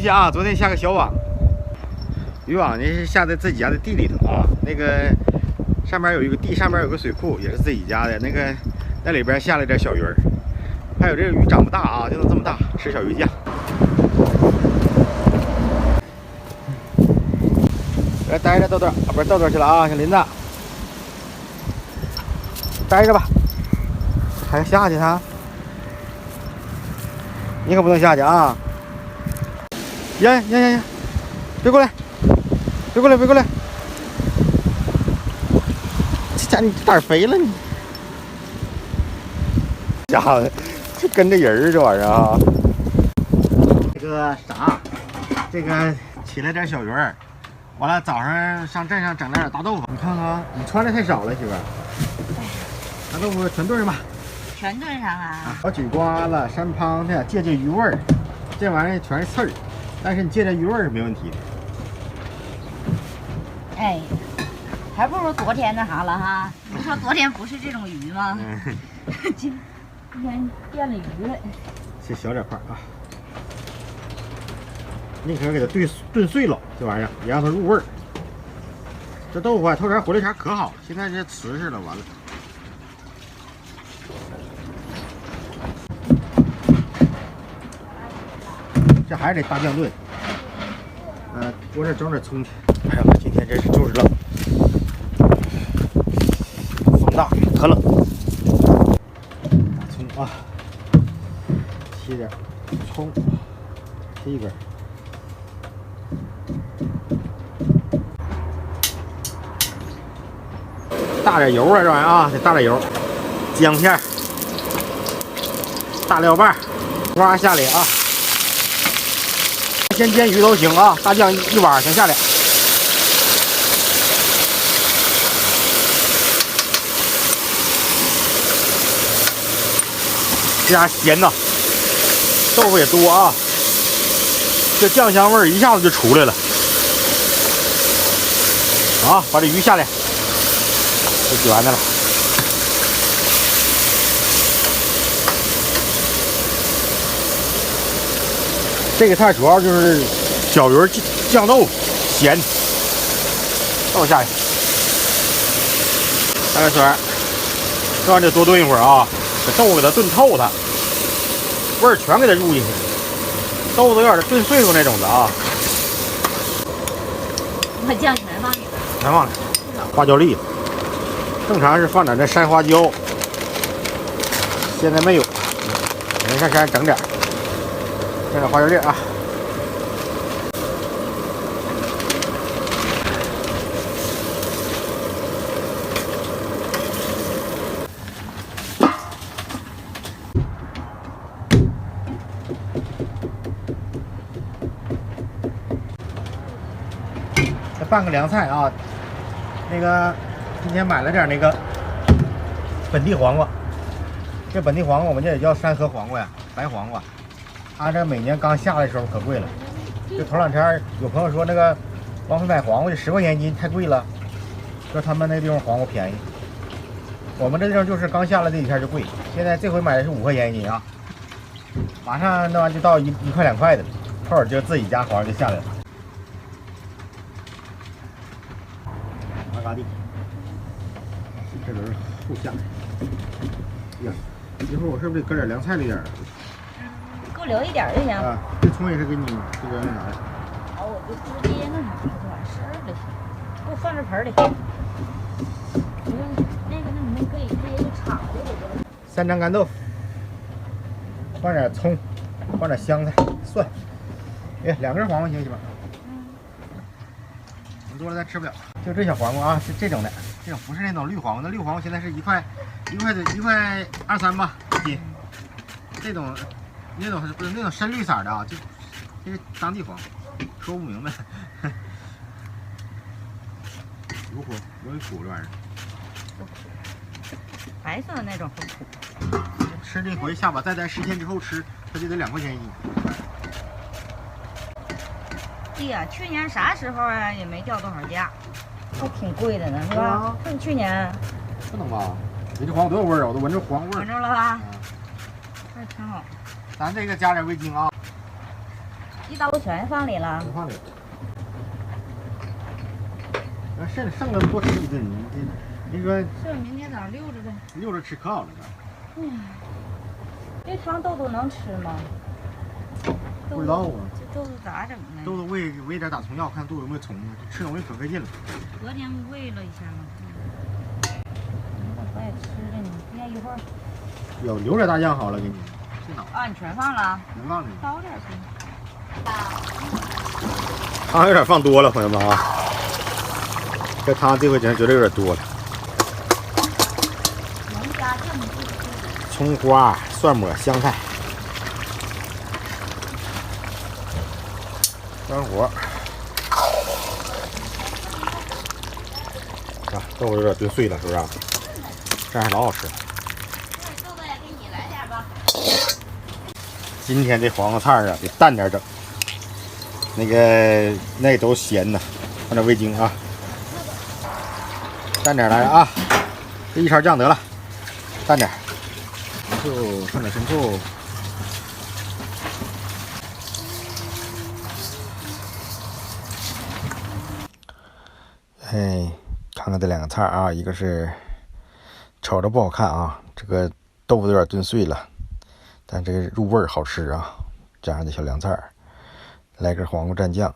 西啊，昨天下个小网，渔网呢是下在自己家的地里头啊。那个上面有一个地，上面有个水库，也是自己家的。那里边下了点小鱼儿，还有这个鱼长不大啊，就能这么大，吃小鱼酱。来待着，豆豆啊，不是豆豆去了啊，小林子，待着吧，还下去他？你可不能下去啊！呀！别过来！别过来！别过来！这家你胆肥了你！家伙，这跟着人儿这玩意儿啊！这个啥，这个起来点小鱼儿，完了早上上镇上整点大豆腐。你看看，你穿的太少了，媳妇儿。大豆腐全炖吧。全炖上啊！小菊瓜子、山滂的，借鱼味儿，这玩意儿全是刺儿，但是你借鱼味儿是没问题的。哎，还不如昨天那啥了哈！你说昨天不是这种鱼吗？今天变了鱼了。切小点块啊！宁可给它炖碎了，这玩意儿也让它入味儿。这豆腐啊，头前火力碴可好了，现在这瓷实了，完了。这还得大酱炖。我这整点葱去。哎呀，今天真是就是冷，风大，可冷。大葱啊，切点葱，切一根。大点油啊，这玩意儿啊，得大点油。姜片，大料瓣，挖下里啊。先煎鱼都行啊，大酱一碗先下来。这家咸呐，豆腐也多啊，这酱香味儿一下子就出来了。好，把这鱼下来，都洗完的了。这个菜主要就是小鱼酱豆腐，咸，豆下去，加点水，这玩意儿得多炖一会儿啊，这豆腐给它炖透它，味儿全给它入进去，豆腐有点炖碎乎那种的啊。把酱全放里边，全放里，花椒粒，正常是放点那山花椒，现在没有，人上山整点。这点花椒粒啊，再拌个凉菜啊。那个今天买了点那个本地黄瓜，这本地黄瓜我们这也叫山河黄瓜呀，白黄瓜。它这每年刚下来的时候可贵了，就头两天有朋友说那个王府买黄瓜就10块钱一斤太贵了，说他们那地方黄瓜便宜，我们这地方就是刚下来这几天就贵，现在这回买的是5块钱一斤啊，马上那玩意就到1块2块的了，后儿就自己家黄瓜就下来了。阿嘎地，这轮后下来，呀，一会儿我是不是得搁点凉菜里点儿？给我留一点就行。啊，这葱也是给你这个那啥的。好，我就直接那啥就完事儿了，给我放这盆里。那你们可以直接就炒就得了。3张干豆腐，放点葱，放点香菜、蒜。哎，2根黄瓜行媳妇？你多了咱吃不了。就这小黄瓜啊，是这种的，这种不是那种绿黄瓜，那绿黄瓜现在是1块2、3吧一斤。这种。那种不是那种深绿色的啊，就这是当地黄，说不明白。如何容易苦这玩意儿？白色的那种很苦。吃这回下把再待10天之后吃，它就得2块钱一斤。对呀，去年啥时候啊也没掉多少价，还挺贵的呢，是吧？是去年。不能吧？你这黄瓜多有味儿啊！我都闻着黄味儿。闻着了吧？还挺好。咱这个加点味精啊，鸡刀全放里了。全放里了。那剩了多吃一顿，你说是明天早上溜着呗。溜着吃可好了哎呀，这汤豆豆能吃吗？不知道啊。这豆豆咋整呢？豆豆喂点打虫药，看豆有没有虫呢。吃东西可费劲了。昨天喂了一下嘛。我也吃着呢，你看一会儿。有点大酱好了，给你。啊，你全放了？全放里。倒点去。汤有点放多了，朋友们啊。这汤这回真觉得有点多了。能加酱吗？葱花、蒜末、香菜。干活。啊，豆腐有点炖碎了，是不是？这还老好吃了。豆豆也给你来点吧。今天这黄瓜菜啊，得淡点整。那都咸呐，放点味精啊，淡点来啊。这一勺酱得了，淡点。生抽，放点生抽。哎，看看这两个菜啊，一个是瞅着不好看啊，这个豆腐有点炖碎了，但这个入味儿好吃啊，加上这小凉菜，来根黄瓜蘸酱。